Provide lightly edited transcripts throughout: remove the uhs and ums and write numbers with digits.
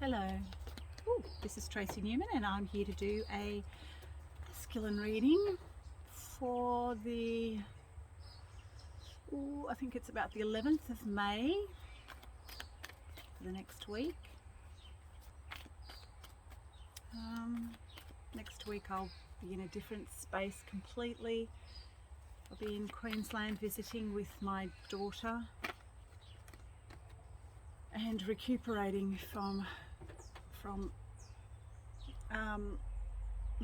Hello, this is Tracy Newman and I'm here to do a masculine reading for the, I think it's about the 11th of May for the next week. Next week I'll be in a different space completely. I'll be in Queensland visiting with my daughter and recuperating from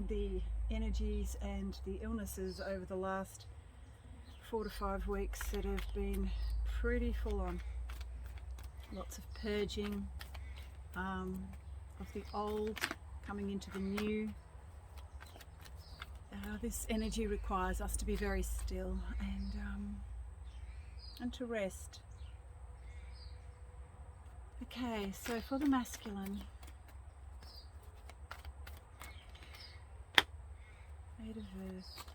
the energies and the illnesses over the last 4 to 5 weeks that have been pretty full on. Lots of purging of the old, coming into the new. This energy requires us to be very still and to rest. Okay, so for the masculine, Eight of Earth,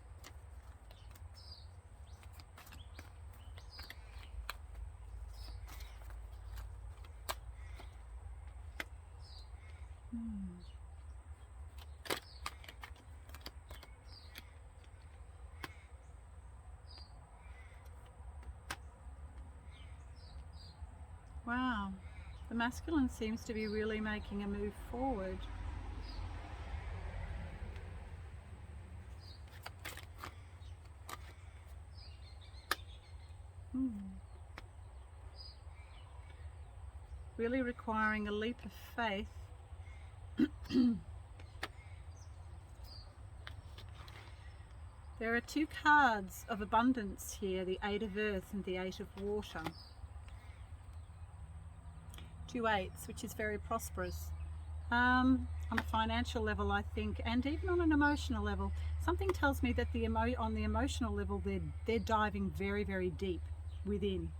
Wow, the masculine seems to be really making a move forward. Really requiring a leap of faith. There are two cards of abundance here, the Eight of Earth and the Eight of Water. Two eights, which is very prosperous. On a financial level, I think, and even on an emotional level. Something tells me that on the emotional level, they're diving very, very deep within.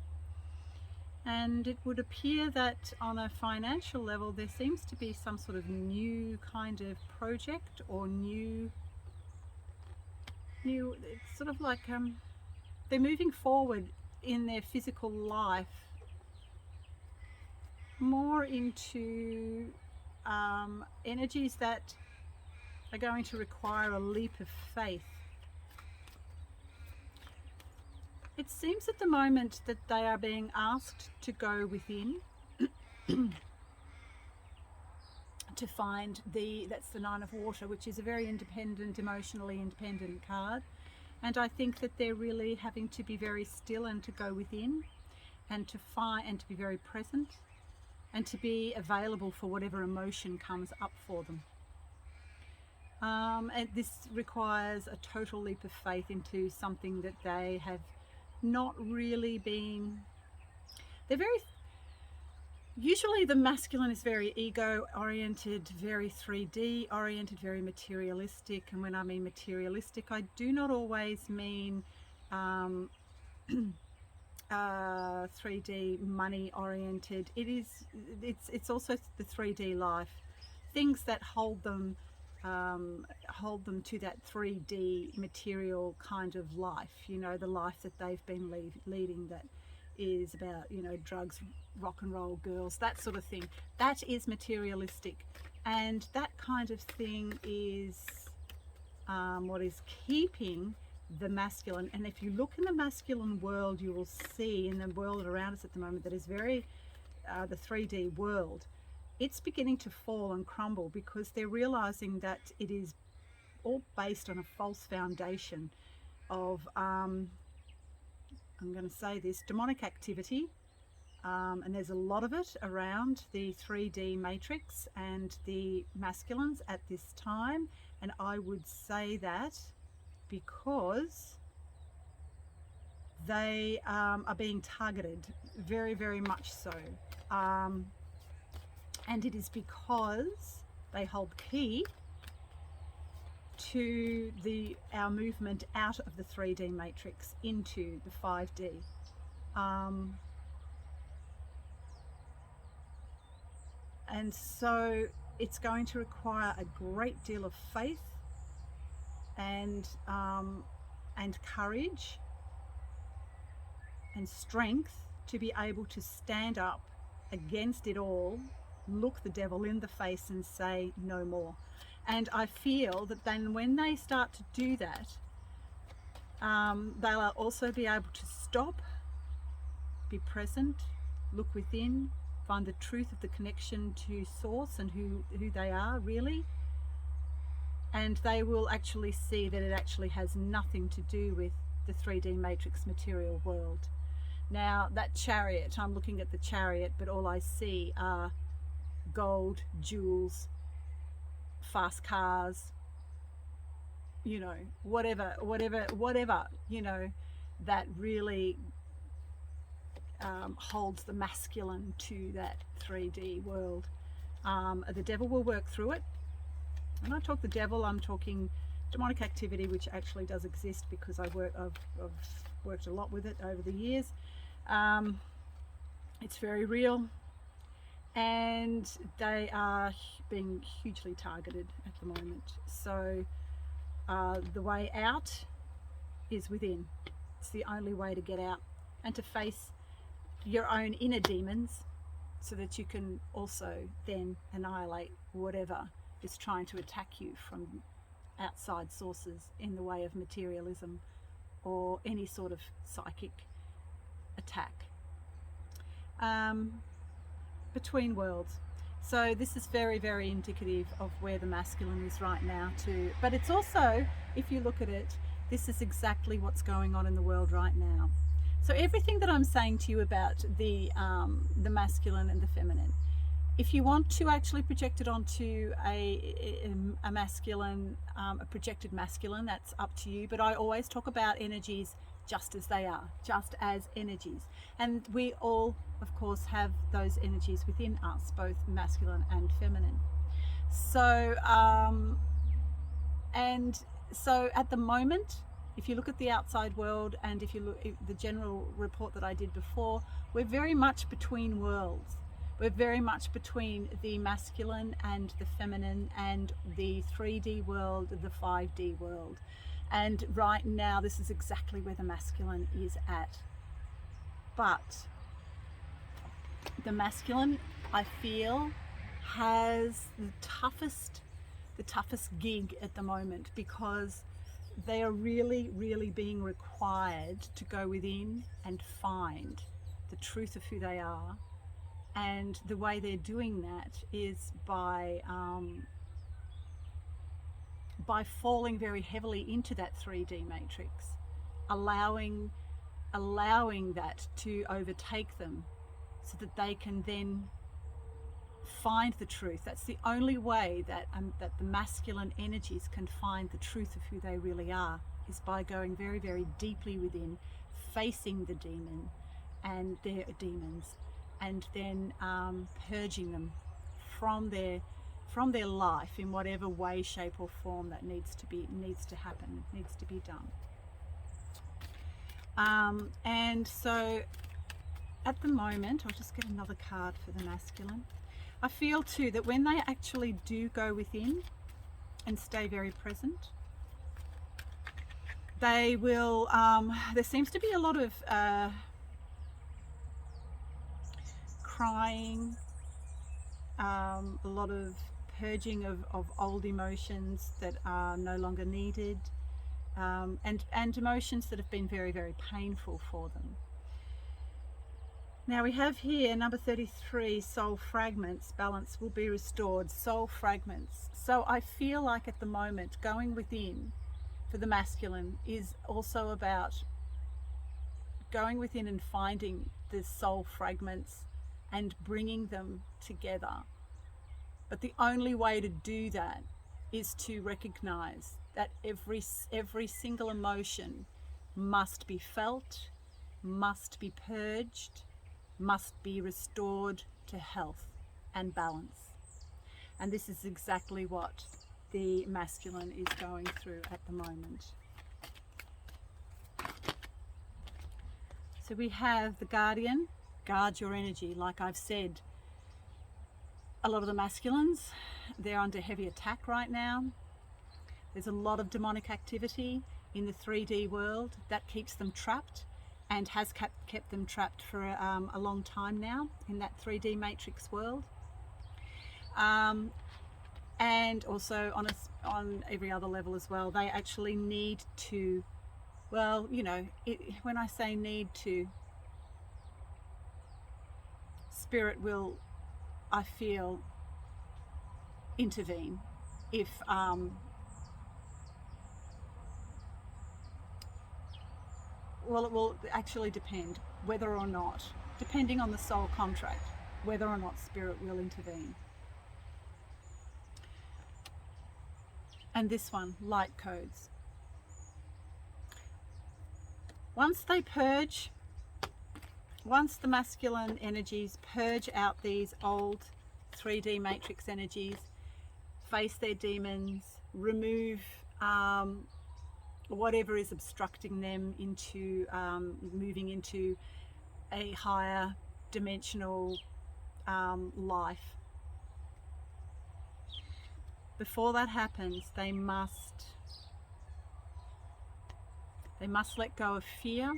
And it would appear that on a financial level, there seems to be some sort of new kind of project or new, it's sort of like they're moving forward in their physical life more into energies that are going to require a leap of faith. It seems at the moment that they are being asked to go within to find that's the Nine of Water, which is a very independent, emotionally independent card. And I think that they're really having to be very still and to go within and to find and to be very present and to be available for whatever emotion comes up for them. And this requires a total leap of faith into something that they have not really been. Usually the masculine is very ego oriented, very 3D oriented, very materialistic. And when I mean materialistic, I do not always mean 3D money oriented. It's also the 3D life, things that hold them to that 3D material kind of life, the life that they've been leading, that is about, drugs, rock and roll, girls, that sort of thing. That is materialistic, and that kind of thing is what is keeping the masculine. And if you look in the masculine world, you will see in the world around us at the moment that is very the 3D world, it's beginning to fall and crumble because they're realizing that it is all based on a false foundation of I'm going to say this, demonic activity, and there's a lot of it around the 3D matrix and the masculines at this time. And I would say that because they are being targeted, very, very much so. And it is because they hold key to our movement out of the 3D matrix into the 5D. And so it's going to require a great deal of faith and courage and strength to be able to stand up against it all look the devil in the face and say no more. And I feel that then when they start to do that, they'll also be able to stop, be present, look within, find the truth of the connection to source and who they are really. And they will actually see that it actually has nothing to do with the 3D matrix material world. Now that chariot, I'm looking at the chariot, but all I see are gold, jewels, fast cars, you know, whatever, you know, that really holds the masculine to that 3D world. The devil will work through it. When I talk the devil, I'm talking demonic activity, which actually does exist because I've worked a lot with it over the years. It's very real, and they are being hugely targeted at the moment. So the way out is within. It's the only way to get out and to face your own inner demons, so that you can also then annihilate whatever is trying to attack you from outside sources in the way of materialism or any sort of psychic attack. Between worlds. So this is very, very indicative of where the masculine is right now too. But it's also, if you look at it, this is exactly what's going on in the world right now. So everything that I'm saying to you about the masculine and the feminine, if you want to actually project it onto a masculine, a projected masculine, that's up to you. But I always talk about energies just as they are, just as energies. And we all, of course, have those energies within us, both masculine and feminine. So, and so at the moment, if you look at the outside world, and if you look at the general report that I did before, we're very much between worlds. We're very much between the masculine and the feminine, and the 3D world, the 5D world. And right now, this is exactly where the masculine is at. But the masculine, I feel, has the toughest gig at the moment, because they are really, really being required to go within and find the truth of who they are. And the way they're doing that is by falling very heavily into that 3D matrix, allowing that to overtake them, so that they can then find the truth. That's the only way that the masculine energies can find the truth of who they really are, is by going very, very deeply within, facing the demon and their demons, and then purging them from their life in whatever way, shape or form that needs to happen, needs to be done. And so at the moment, I'll just get another card for the masculine. I feel too that when they actually do go within and stay very present, they will, there seems to be a lot of crying, a lot of purging of old emotions that are no longer needed, and emotions that have been very, very painful for them. Now we have here number 33, soul fragments, balance will be restored, soul fragments. So I feel like at the moment going within for the masculine is also about going within and finding the soul fragments and bringing them together. But the only way to do that is to recognize that every single emotion must be felt, must be purged, must be restored to health and balance. And this is exactly what the masculine is going through at the moment. So we have the guardian, guard your energy. Like I've said, a lot of the masculines, they're under heavy attack right now. There's a lot of demonic activity in the 3D world that keeps them trapped, and has kept them trapped for a long time now in that 3D matrix world. And also on every other level as well, they actually need to, well, you know, when I say need to, spirit will, I feel, intervene if well, it will actually depend whether or not, depending on the soul contract, whether or not spirit will intervene. And this one, light codes. Once they purge, once the masculine energies purge out these old 3D matrix energies, face their demons, remove whatever is obstructing them into moving into a higher dimensional life. Before that happens, they must let go of fear.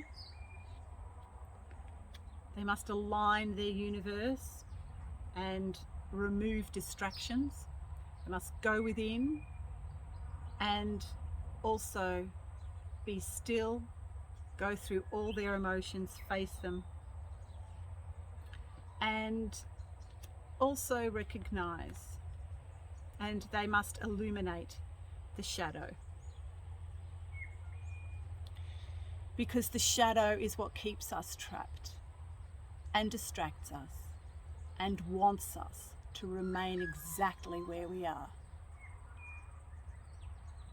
They must align their universe and remove distractions. They must go within and also be still, go through all their emotions, face them, and also recognize, and they must illuminate the shadow. Because the shadow is what keeps us trapped and distracts us and wants us to remain exactly where we are.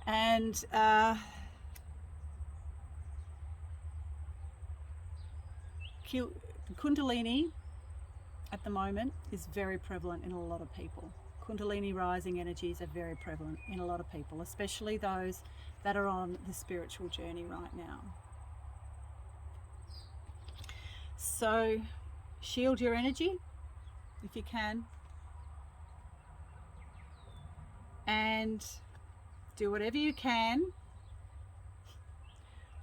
And Kundalini at the moment is very prevalent in a lot of people. Kundalini rising energies are very prevalent in a lot of people, especially those that are on the spiritual journey right now. So shield your energy if you can, and do whatever you can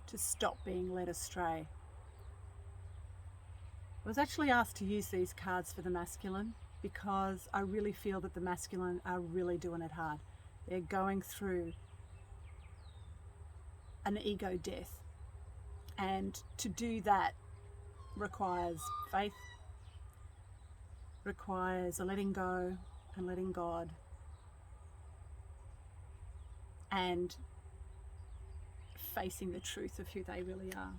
to stop being led astray. I was actually asked to use these cards for the masculine because I really feel that the masculine are really doing it hard. They're going through an ego death, and to do that requires faith, requires a letting go and letting God, and facing the truth of who they really are.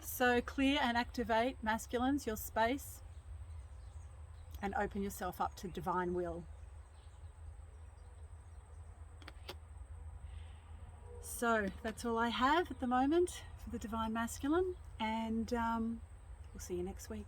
So clear and activate, masculines, your space, and open yourself up to divine will. So that's all I have at the moment for the divine masculine, and we'll see you next week.